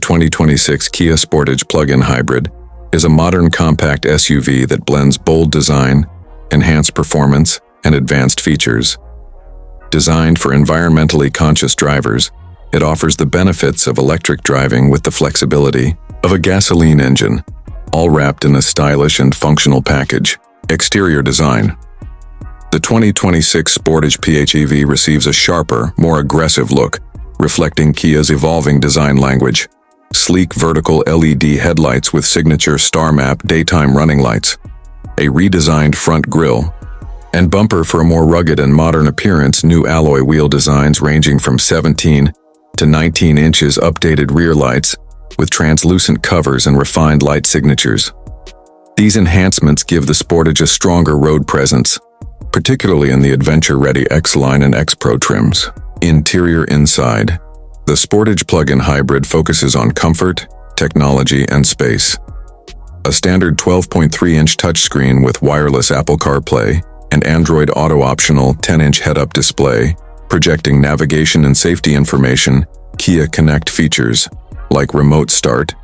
2026 Kia Sportage Plug-in Hybrid is a modern compact SUV that blends bold design, enhanced performance, and advanced features. Designed for environmentally conscious drivers, it offers the benefits of electric driving with the flexibility of a gasoline engine, all wrapped in a stylish and functional package. Exterior design. The 2026 Sportage PHEV receives a sharper, more aggressive look, reflecting Kia's evolving design language. Sleek vertical LED headlights with signature star map daytime running lights, a redesigned front grille, and bumper for a more rugged and modern appearance. New alloy wheel designs ranging from 17 to 19 inches, updated rear lights with translucent covers and refined light signatures. These enhancements give the Sportage a stronger road presence, particularly in the adventure-ready X-Line and X-Pro trims. Interior. Inside, the Sportage plug-in hybrid focuses on comfort, technology, and space. A standard 12.3-inch touchscreen with wireless Apple CarPlay and Android Auto optional 10-inch head-up display, projecting navigation and safety information. Kia Connect features like remote start,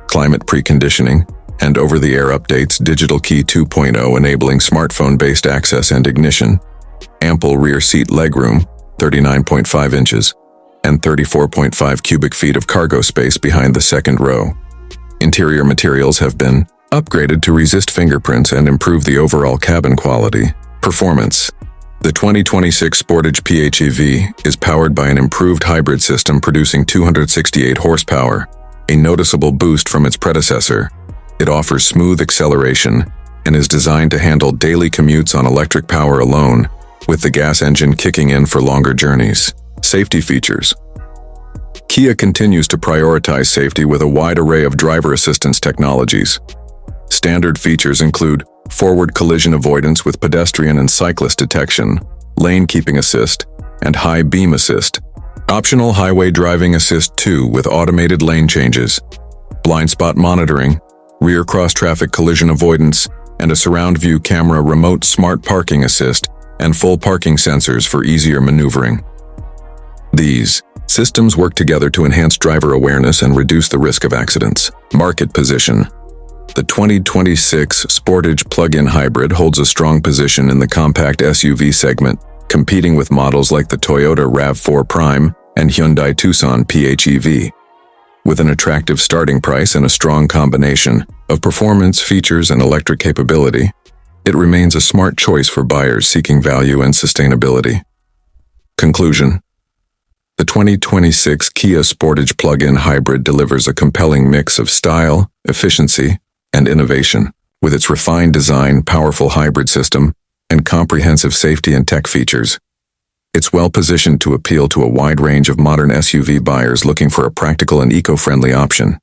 climate preconditioning, and over-the-air updates. Digital Key 2.0 enabling smartphone-based access and ignition. Ample rear seat legroom, 39.5 inches, and 34.5 cubic feet of cargo space behind the second row. Interior materials have been upgraded to resist fingerprints and improve the overall cabin quality. Performance. The 2026 Sportage PHEV is powered by an improved hybrid system producing 268 horsepower, a noticeable boost from its predecessor. It offers smooth acceleration and is designed to handle daily commutes on electric power alone, with the gas engine kicking in for longer journeys. Safety features. Kia continues to prioritize safety with a wide array of driver assistance technologies. Standard features include forward collision avoidance with pedestrian and cyclist detection, lane keeping assist, and high beam assist. Optional highway driving assist 2 with automated lane changes, blind spot monitoring, rear cross-traffic collision avoidance, and a surround view camera, remote smart parking assist, and full parking sensors for easier maneuvering. These systems work together to enhance driver awareness and reduce the risk of accidents. Market position. The 2026 Sportage plug-in hybrid holds a strong position in the compact SUV segment, competing with models like the Toyota RAV4 Prime and Hyundai Tucson PHEV. With an attractive starting price and a strong combination of performance, features, and electric capability, it remains a smart choice for buyers seeking value and sustainability. Conclusion. The 2026 Kia Sportage plug-in hybrid delivers a compelling mix of style, efficiency, and innovation. With its refined design, powerful hybrid system, and comprehensive safety and tech features, it's well-positioned to appeal to a wide range of modern SUV buyers looking for a practical and eco-friendly option.